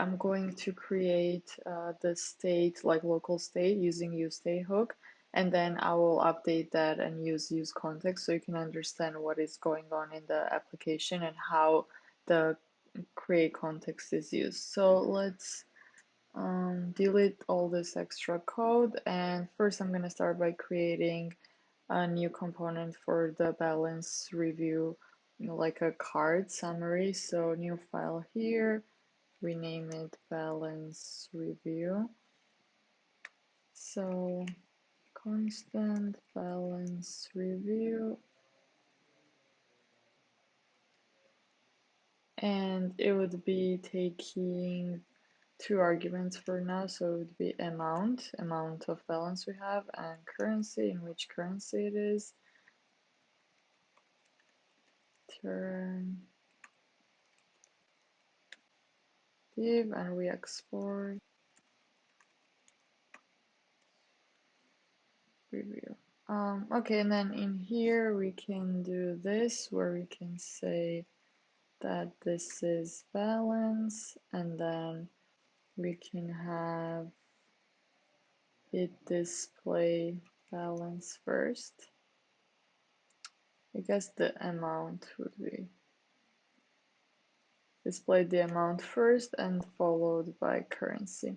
I'm going to create the state, like local state, using useState hook, and then I will update that and use context so you can understand what is going on in the application and how the create context is used. So let's delete all this extra code, and first I'm going to start by creating a new component for the balance review, like a card summary. So new file here, rename it balance review. So constant balance review, and it would be taking two arguments for now, so it would be amount of balance we have, and currency, in which currency it is, turn div, and we export review. Okay, and then in here we can do this, where we can say that this is balance, and then we can have it display balance first. I guess the amount would be display the amount first and followed by currency.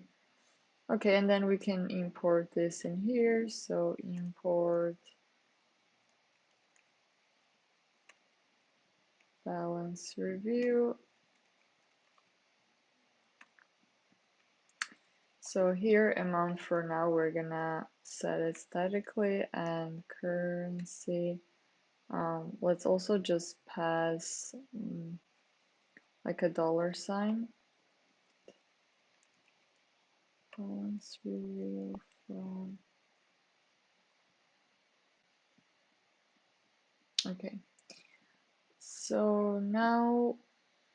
Okay, and then we can import this in here. So import balance review. So here amount for now we're gonna set it statically, and currency. Let's also just pass like a $sign. Balance review from. Okay. So now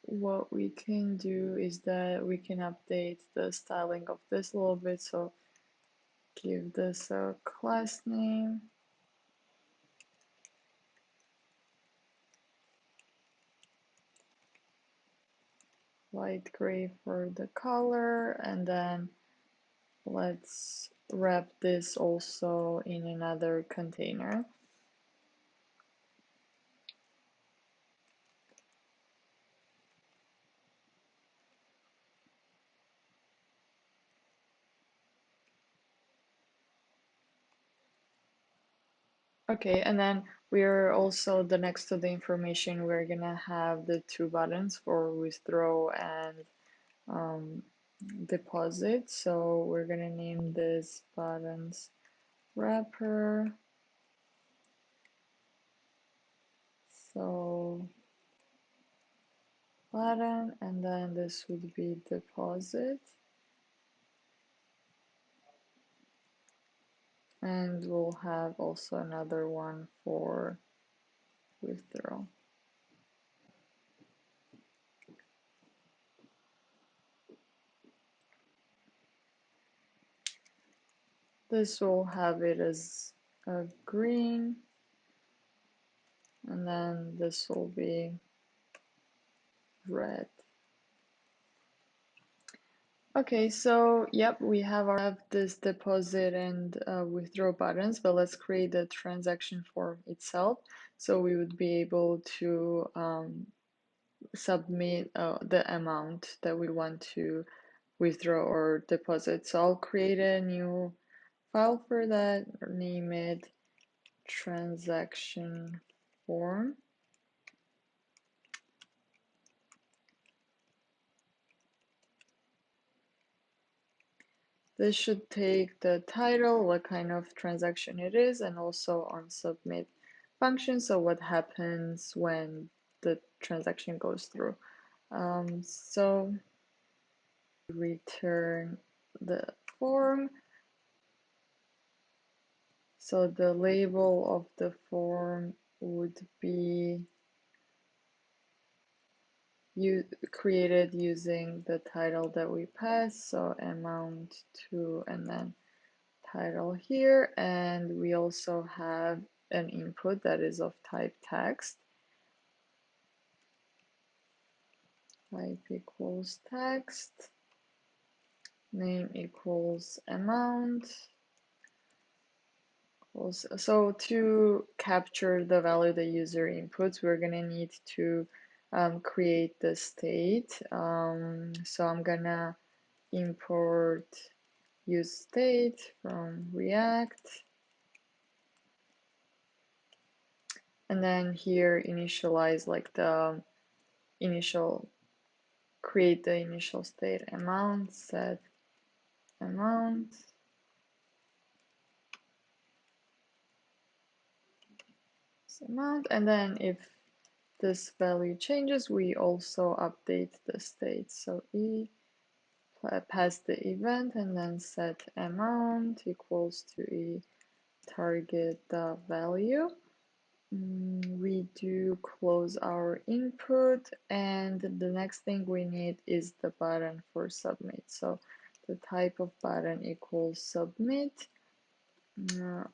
what we can do is that we can update the styling of this a little bit. So give this a class name, light gray for the color, and then let's wrap this also in another container. Okay, and then we're also, the next to the information, we're gonna have the two buttons for withdraw and deposit. So we're gonna name this buttons wrapper. So button, and then this would be deposit, and we'll have also another one for withdraw. This will have it as a green, and then this will be red. Okay, so yep, we have this deposit and withdraw buttons, but let's create the transaction form itself. So we would be able to submit the amount that we want to withdraw or deposit. So I'll create a new file for that, name it transaction form. This should take the title, what kind of transaction it is, and also on submit function, so what happens when the transaction goes through. So return the form. So the label of the form would be created using the title that we passed, so amount to, and then title here, and we also have an input that is of type text, type equals text, name equals amount. So to capture the value the user inputs, we're gonna need to create the state. So I'm gonna import use state from React, and then here initialize like the initial, create the initial state amount, set amount, and then if this value changes, we also update the state. So pass the event and then set amount equals to target the value. We do close our input, and the next thing we need is the button for submit. So the type of button equals submit.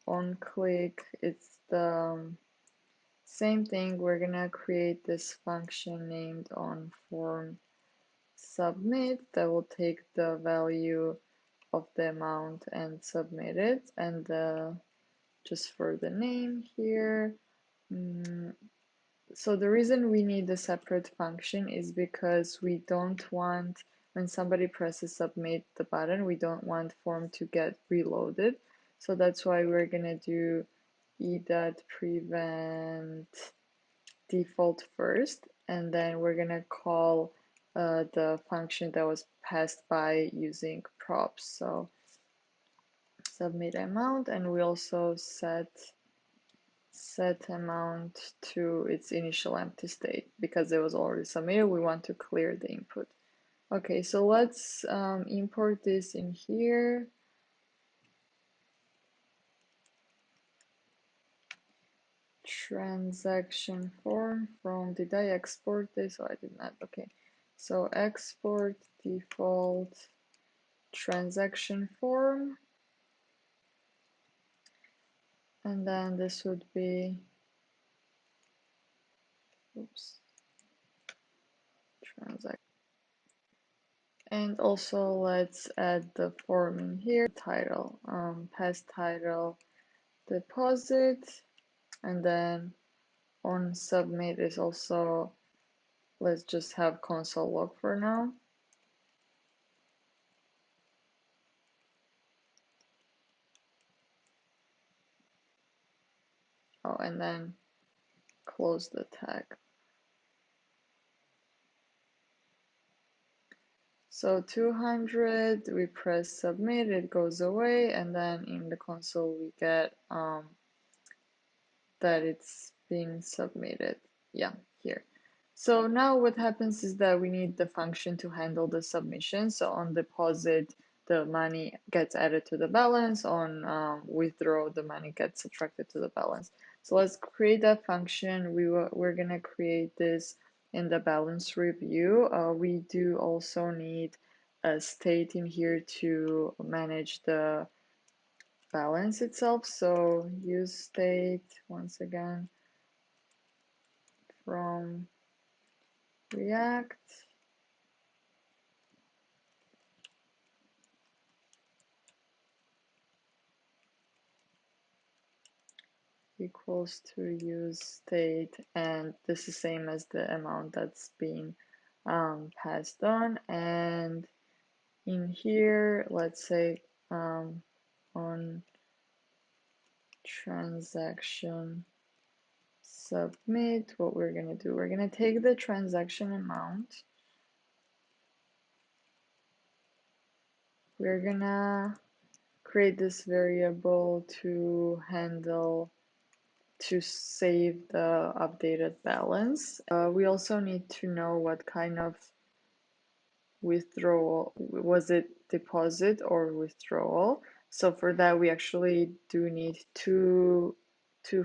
On click, it's the same thing. We're gonna create this function named on form submit that will take the value of the amount and submit it. And just for the name here, so the reason we need a separate function is because we don't want, when somebody presses submit the button, we don't want form to get reloaded. So that's why we're gonna do e.prevent default first, and then we're gonna call the function that was passed by using props. So submit amount, and we also set amount to its initial empty state because it was already submitted. We want to clear the input. Okay, so let's import this in here. Transaction form from, did I export this? Oh, I did not. Okay, so export default transaction form, and then this would be, oops, transaction. And also let's add the form in here, title, past title deposit, and then on submit is also, let's just have console log for now. Oh, and then close the tag. So 200, we press submit, it goes away, and then in the console we get that it's being submitted. Yeah, here. So now what happens is that we need the function to handle the submission. So on deposit, the money gets added to the balance. On withdraw, the money gets subtracted to the balance. So let's create that function. We're gonna create this in the balance review. We do also need a state in here to manage the balance itself. So use state once again from React equals to use state, and this is same as the amount that's being passed on. And in here, let's say on transaction submit, what we're gonna do, we're gonna take the transaction amount, we're gonna create this variable to handle, to save the updated balance. We also need to know what kind of withdrawal, was it deposit or withdrawal? So for that we actually do need two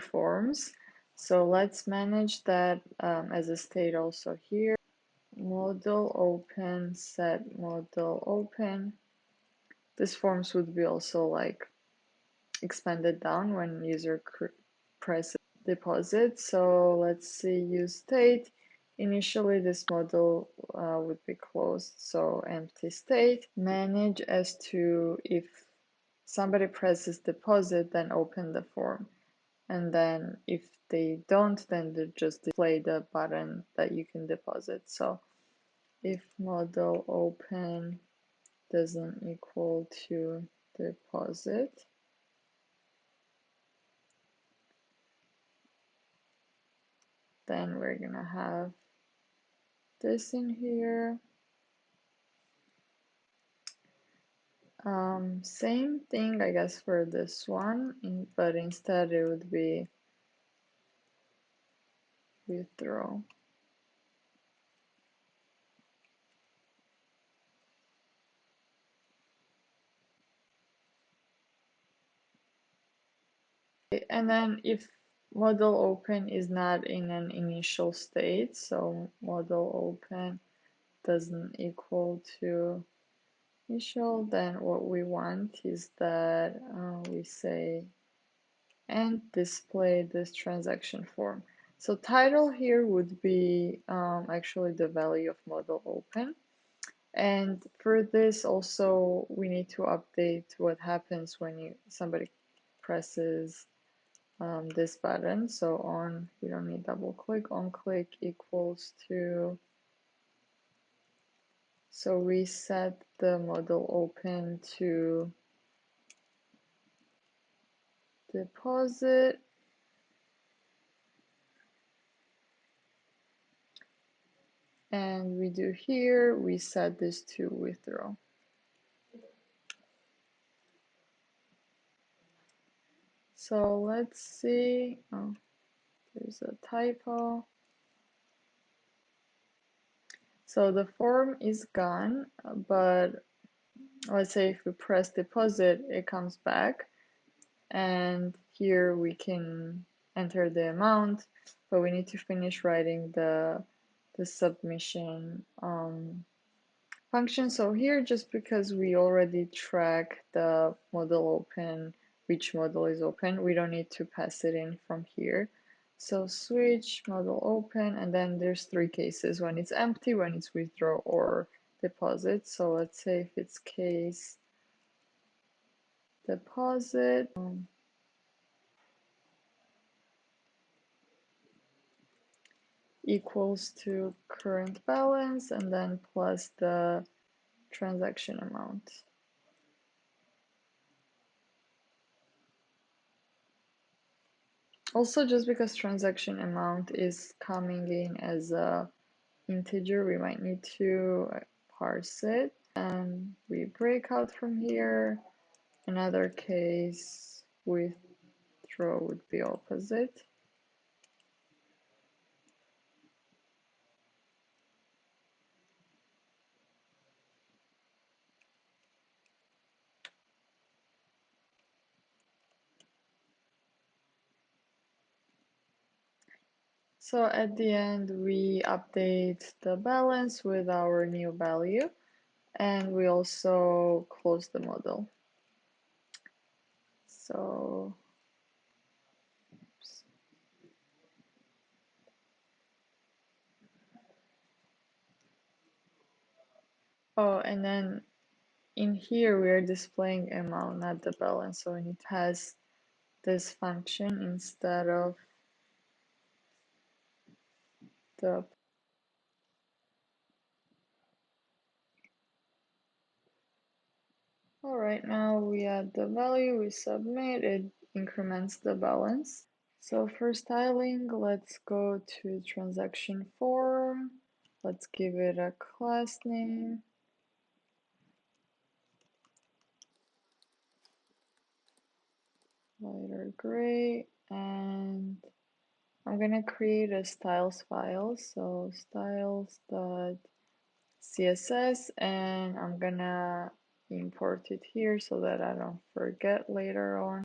forms. So let's manage that as a state also here. Model open, set model open. This forms would be also like expanded down when user presses deposit. So let's see, use state initially this model would be closed, so empty state. Manage as to if somebody presses deposit, then open the form. And then if they don't, then they just display the button that you can deposit. So if model open doesn't equal to deposit, then we're gonna have this in here. Same thing, I guess, for this one, but instead it would be withdraw. And then if model open is not in an initial state, so model open doesn't equal to initial, then what we want is that we say and display this transaction form. So title here would be actually the value of model open. And for this also we need to update what happens when somebody presses this button. So on, we don't need double click, on click equals to, so we set the model open to deposit, and we do here, we set this to withdraw. So let's see, oh, there's a typo. So the form is gone, but let's say if we press deposit, it comes back. And here we can enter the amount, but we need to finish writing the submission function. So here, just because we already track the model open, which model is open, we don't need to pass it in from here. So switch model open, and then there's three cases: when it's empty, when it's withdraw, or deposit. So let's say if it's case deposit, equals to current balance, and then plus the transaction amount. Also, just because transaction amount is coming in as a integer, we might need to parse it. And we break out from here. Another case withdraw would be opposite. So at the end, we update the balance with our new value, and we also close the model. So, oops. Oh, and then in here we are displaying amount, not the balance. So we need to pass this function instead of the. Alright, now we add the value, we submit, it increments the balance. So for styling, let's go to transaction form. Let's give it a class name. Lighter gray, and I'm gonna create a styles file. So styles.css, and I'm gonna import it here so that I don't forget later on.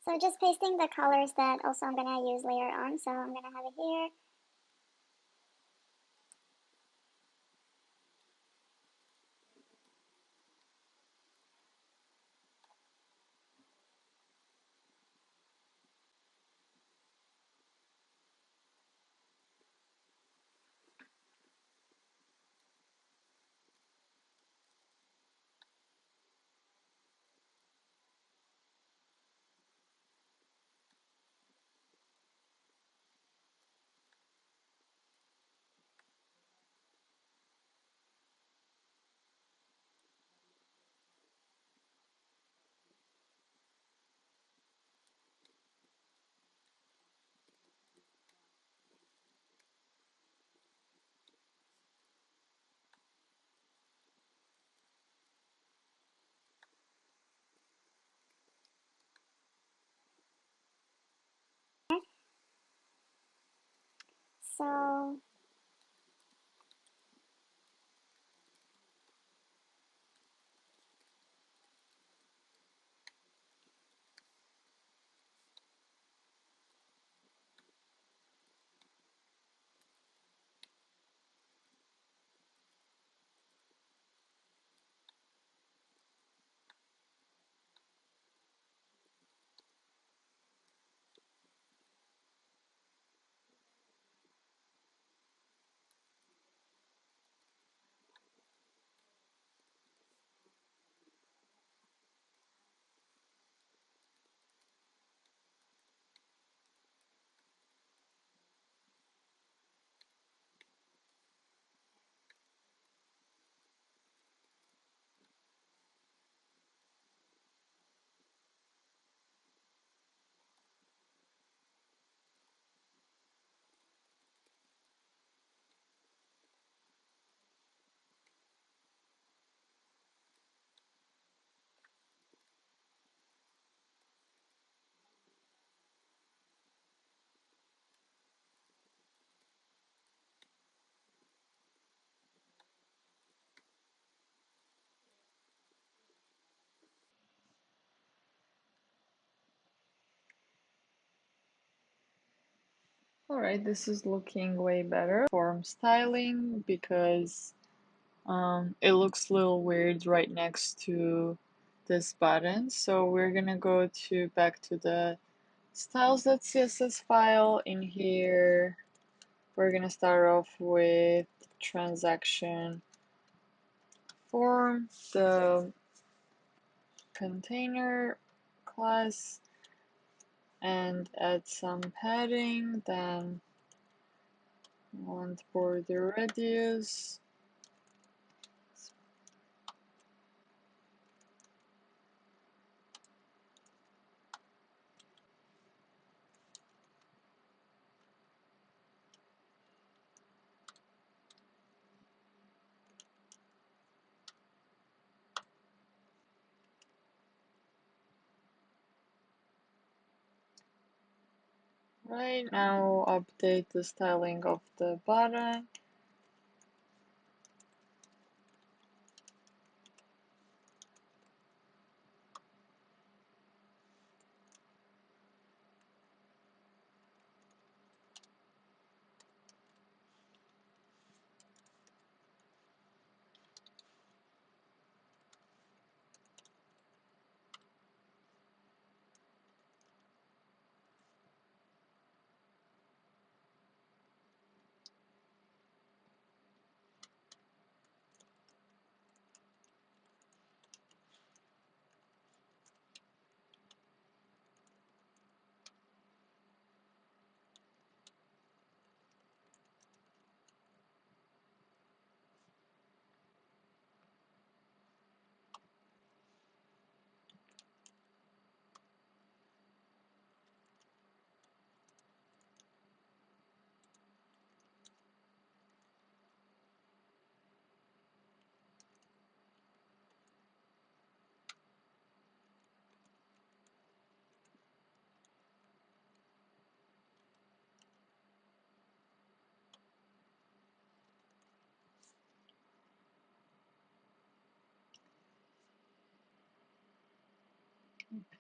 So just pasting the colors that also I'm gonna use later on. So I'm gonna have it here. So Alright, this is looking way better. Form styling because it looks a little weird right next to this button. So we're gonna go to back to the styles.css file. In here, we're gonna start off with transaction form, the container class, and add some padding, then want border radius. Right now, update the styling of the button.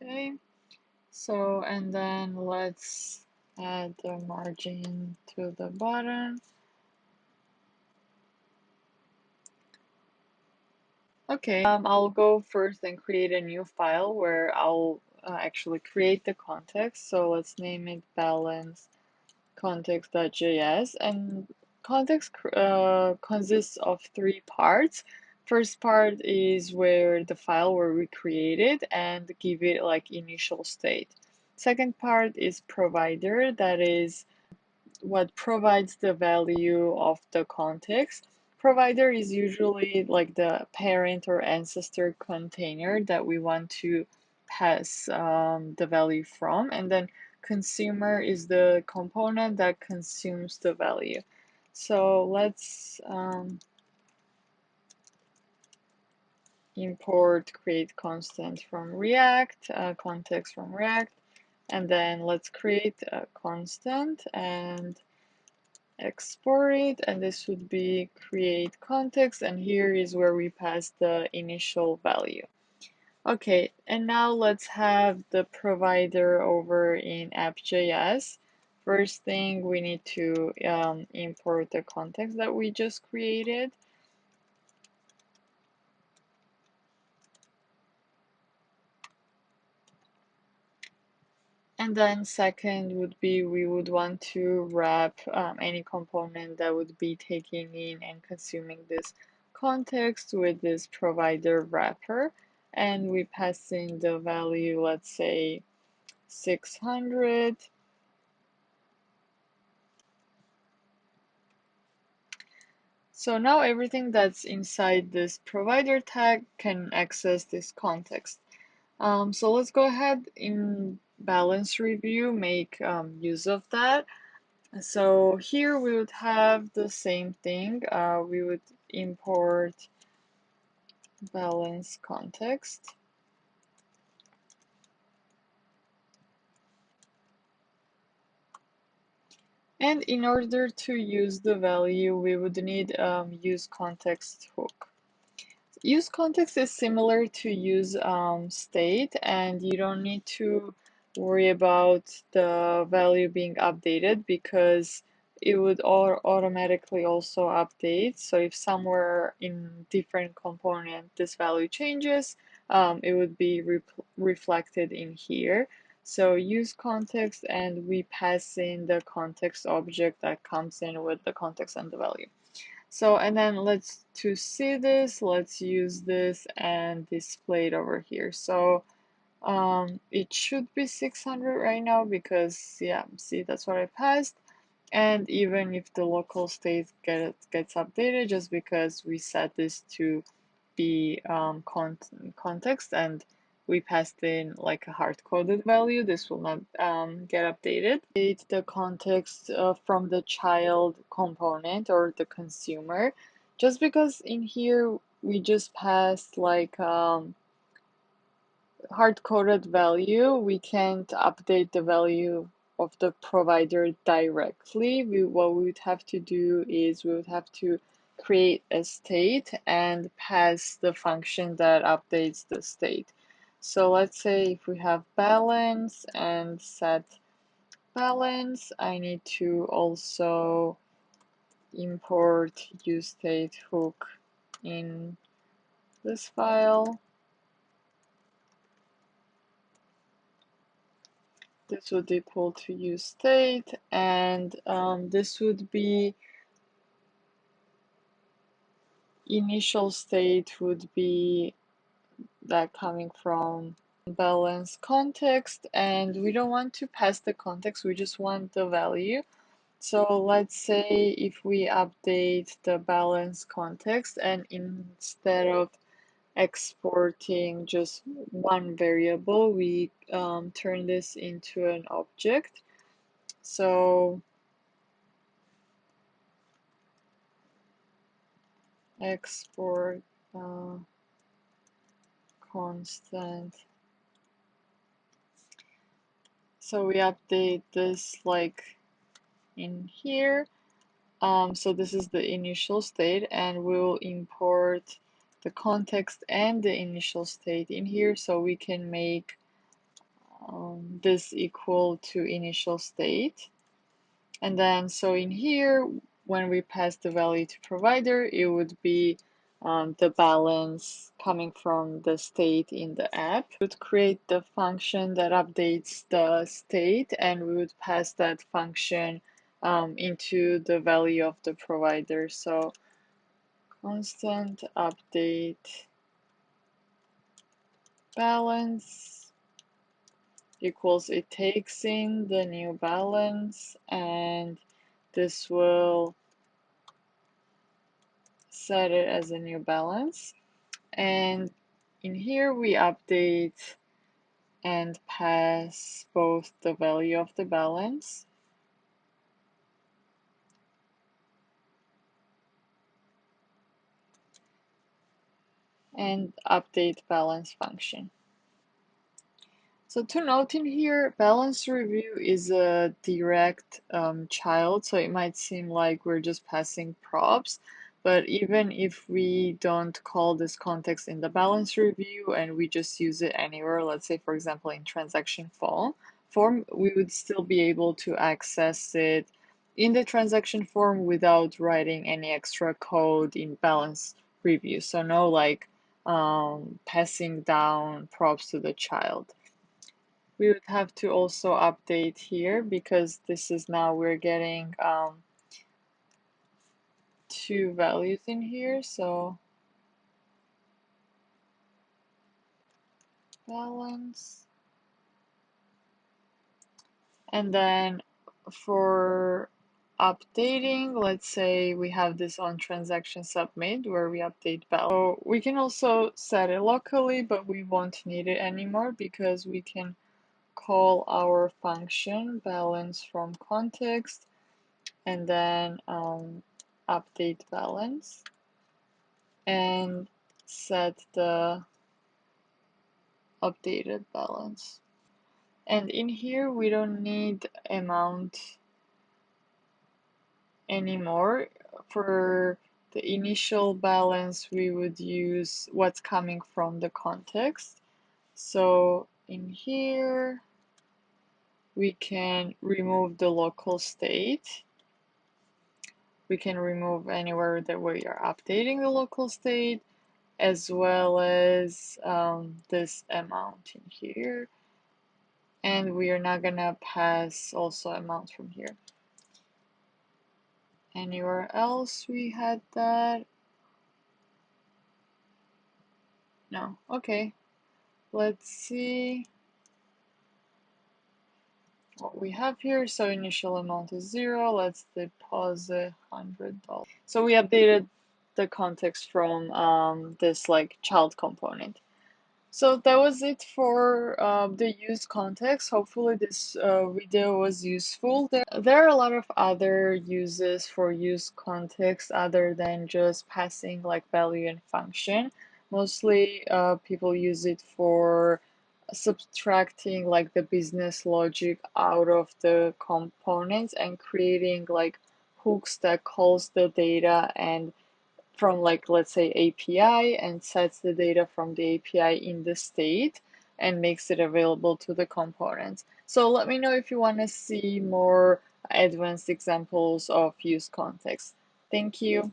Okay, So, and then let's add the margin to the bottom. Okay, I'll go first and create a new file where I'll actually create the context. So let's name it balance context.js, and context consists of three parts. First part is where the file where we created and give it like initial state. Second part is provider, that is what provides the value of the context. Provider is usually like the parent or ancestor container that we want to pass the value from, and then consumer is the component that consumes the value. So let's import create constant from React, context from React, and then let's create a constant and export it, and this would be create context, and here is where we pass the initial value. Okay, and now let's have the provider over in app.js. First thing, we need to import the context that we just created. And then second would be we would want to wrap any component that would be taking in and consuming this context with this provider wrapper. And we pass in the value, let's say 600. So now everything that's inside this provider tag can access this context. So let's go ahead in balance review, make use of that. So here we would have the same thing. We would import balance context. And in order to use the value, we would need use context hook. Use context is similar to use state, and you don't need to worry about the value being updated because it would automatically also update. So if somewhere in different component this value changes, it would be reflected in here. So use context, and we pass in the context object that comes in with the context and the value. So, and then let's to see this, let's use this and display it over here. So, it should be 600 right now because, yeah, see, that's what I passed. And even if the local state gets updated, just because we set this to be context and we passed in like a hard-coded value, this will not get updated. It's the context from the child component or the consumer, just because in here we just passed like hard-coded value, we can't update the value of the provider directly. What we would have to do is we would have to create a state and pass the function that updates the state. So let's say if we have balance and set balance, I need to also import useStateHook in this file. This would equal to useState, and this would be initial state would be that coming from balance context, and we don't want to pass the context, we just want the value. So let's say if we update the balance context and instead of exporting just one variable, we turn this into an object. So export constant. So we update this like in here. So this is the initial state, and we'll import the context and the initial state in here so we can make this equal to initial state. And then, so in here, when we pass the value to provider, it would be the balance coming from the state in the app. We would create the function that updates the state, and we would pass that function into the value of the provider. So constant update balance equals it takes in the new balance, and this will set it as a new balance. And in here we update and pass both the value of the balance and update balance function. So to note in here, balance review is a direct child, so it might seem like we're just passing props, but even if we don't call this context in the balance review and we just use it anywhere, let's say for example in transaction form, we would still be able to access it in the transaction form without writing any extra code in balance review. So no like passing down props to the child. We would have to also update here because this is now we're getting two values in here. So balance, and then for updating, let's say we have this on transaction submit where we update balance. So we can also set it locally, but we won't need it anymore because we can call our function balance from context and then update balance and set the updated balance. And in here we don't need amount anymore. For the initial balance we would use what's coming from the context. So in here we can remove the local state. We can remove anywhere that we are updating the local state, as well as this amount in here. And we are not gonna pass also amount from here. Anywhere else we had that? No. Okay. Let's see what we have here. So initial amount is 0. Let's deposit $100. So we updated the context from this like child component. So that was it for the use context. Hopefully this video was useful. There are a lot of other uses for use context other than just passing like value and function. Mostly people use it for subtracting like the business logic out of the components and creating like hooks that calls the data and from like let's say API and sets the data from the API in the state and makes it available to the components. So let me know if you want to see more advanced examples of use context. Thank you.